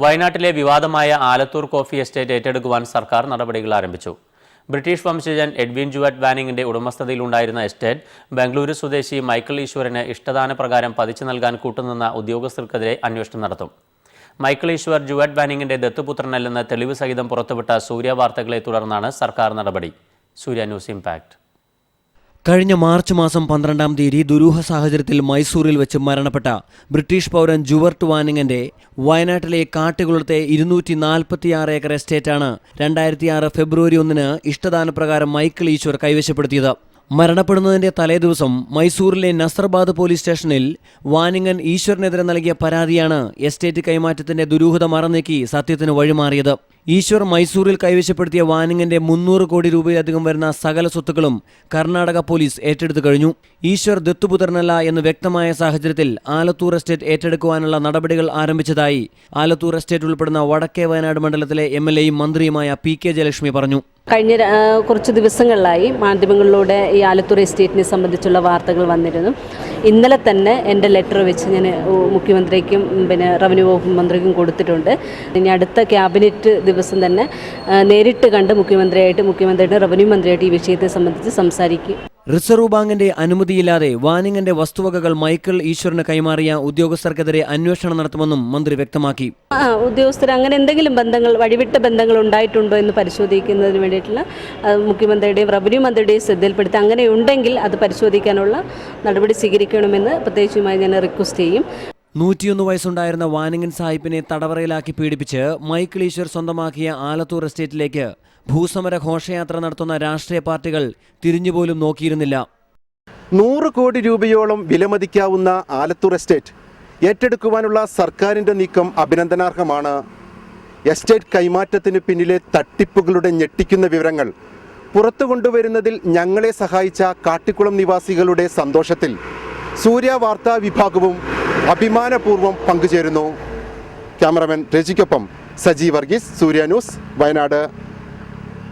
വയനാട്ടിലെ വിവാദമായ Alathur coffee estate ഏറ്റെടുക്കുവാൻ സർക്കാർ നടപടികൾ ആരംഭിച്ചു. British വംശജൻ Edwin Jewett വാനിങ്ങിന്റെ ഉടമസ്ഥതയിലുണ്ടായിരുന്ന estate Bengaluru സ്വദേശി മൈക്കിൾ ഈശ്വറിന് ഇഷ്ടദാനപ്രകാരം പതിച്ചു നൽകാൻ കൂട്ടുനിന്ന ഉദ്യോഗസ്ഥർക്കെതിരെ അന്വേഷണം നടത്തും. മൈക്കിൾ ഈശ്വർ ജുവറ്റ് വാനിങ്ങിന്റെ ദത്തുപുത്രനല്ലെന്ന് തെളിവ് സഹിതം പുറത്തുവിട്ട സൂര്യ വാർത്തകളെ തുടർന്നാണ് സർക്കാർ നടപടി. സൂര്യ ന്യൂസ് ഇംപാക്ട്. കഴിഞ്ഞ മാർച്ച് മാസം 12-ാം തീയതി ദുരൂഹ സാഹചര്യത്തിൽ മൈസൂരിൽ വെച്ച് മരണപ്പെട്ട ബ്രിട്ടീഷ് പൗരൻ ജുവർട്ട് വാനിങ്ങിന്റെ വയനാട്ടിലെ കാട്ടുകുളത്തെ 246 ഏക്കർ എസ്റ്റേറ്റാണ് 2006 ഫെബ്രുവരി 1 ഇഷ്ടദാനപ്രകാരം മൈക്കിൾ ഈശ്വർ കൈവശപ്പെടുത്തിയത്. മരണപ്പെടുന്നതിന്റെ തലേദിവസം മൈസൂരിലെ നസർബാദ് പോലീസ് സ്റ്റേഷനിൽ വാനിങ്ങൻ ഈശ്വറിനെതിരെ നൽകിയ പരാതിയാണ് എസ്റ്റേറ്റ് കൈമാറ്റത്തിന്റെ ദുരൂഹത മറന്നേക്കി സത്യത്തിന് വഴിമാറിയത്. ഈശ്വർ മൈസൂരിൽ കൈവശപ്പെടുത്തിയ വാനിങ്ങിന്റെ 300 കോടി രൂപയിലധികം വരുന്ന സകല സ്വത്തുക്കളും കർണാടക പോലീസ് ഏറ്റെടുത്തു കഴിഞ്ഞു. ഈശ്വർ ദത്തുപുത്രനല്ല എന്ന് വ്യക്തമായ സാഹചര്യത്തിൽ ആലത്തൂർ എസ്റ്റേറ്റ് ഏറ്റെടുക്കുവാനുള്ള നടപടികൾ ആരംഭിച്ചതായി ആലത്തൂർ എസ്റ്റേറ്റ് ഉൾപ്പെടുന്ന വടക്കേ വയനാട് മണ്ഡലത്തിലെ MLAയും മന്ത്രിയുമായ PK ജയലക്ഷ്മി പറഞ്ഞു. കഴിഞ്ഞ കുറച്ച് ദിവസങ്ങളിലായി മാധ്യമങ്ങളിലൂടെ ഈ ആലത്തൂർ എസ്റ്റേറ്റിനെ സംബന്ധിച്ചുള്ള വാർത്തകൾ വന്നിരുന്നു. ഇന്നലെ തന്നെ എൻ്റെ ലെറ്റർ വെച്ച് ഞാൻ മുഖ്യമന്ത്രിക്കും റവന്യൂ വകുപ്പ് മന്ത്രിക്കും കൊടുത്തിട്ടുണ്ട്. ഇനി അടുത്ത ക്യാബിനറ്റ് ദിവസം തന്നെ നേരിട്ട് കണ്ട് മുഖ്യമന്ത്രിയുടെ റവന്യൂ മന്ത്രിയായിട്ട് ഈ വിഷയത്തെ സംബന്ധിച്ച് സംസാരിക്കും. റിസർവ് ബാങ്കിന്റെ അനുമതിയില്ലാതെ വാനിങ്ങിന്റെ വസ്തുവകകൾ മൈക്കിൾ ഈശ്വറിന് കൈമാറിയ ഉദ്യോഗസ്ഥർക്കെതിരെ അന്വേഷണം നടത്തുമെന്നും മന്ത്രി വ്യക്തമാക്കി. ഉദ്യോഗസ്ഥർ അങ്ങനെ എന്തെങ്കിലും ബന്ധങ്ങൾ, വഴിവിട്ട ബന്ധങ്ങൾ ഉണ്ടായിട്ടുണ്ടോ എന്ന് പരിശോധിക്കുന്നതിന് വേണ്ടിയിട്ടുള്ള മുഖ്യമന്ത്രിയുടെയും റവന്യൂ മന്ത്രിയുടെയും ശ്രദ്ധയിൽപ്പെടുത്തി അങ്ങനെ ഉണ്ടെങ്കിൽ അത് പരിശോധിക്കാനുള്ള നടപടി സ്വീകരിക്കണമെന്ന് പ്രത്യേകിച്ചുമായി ഞാൻ റിക്വസ്റ്റ് ചെയ്യും. 101 വയസ്സുണ്ടായിരുന്ന വാനിങ്ങൻ സാഹിബിനെ തടവറയിലാക്കി പീഡിപ്പിച്ച് മൈക്കിൾ ഈശ്വർ സ്വന്തമാക്കിയ ആലത്തൂർ എസ്റ്റേറ്റിലേക്ക് ഭൂസമര ഘോഷയാത്ര നടത്തുന്ന രാഷ്ട്രീയ പാർട്ടികൾ തിരിഞ്ഞുപോലും നോക്കിയിരുന്നില്ല. 100 കോടി രൂപയോളം വിലമതിക്കാവുന്ന ആലത്തൂർ എസ്റ്റേറ്റ് ഏറ്റെടുക്കുവാനുള്ള സർക്കാരിൻ്റെ നീക്കം അഭിനന്ദനാർഹമാണ്. എസ്റ്റേറ്റ് കൈമാറ്റത്തിന് പിന്നിലെ തട്ടിപ്പുകളുടെ ഞെട്ടിക്കുന്ന വിവരങ്ങൾ പുറത്തു കൊണ്ടുവരുന്നതിൽ ഞങ്ങളെ സഹായിച്ച കാട്ടിക്കുളം നിവാസികളുടെ സന്തോഷത്തിൽ സൂര്യ വാർത്താ വിഭാഗവും അഭിമാനപൂർവ്വം പങ്കുചേരുന്നു. ക്യാമറമാൻ രജിക്കൊപ്പം സജി വർഗീസ്, സൂര്യ ന്യൂസ്, വയനാട്.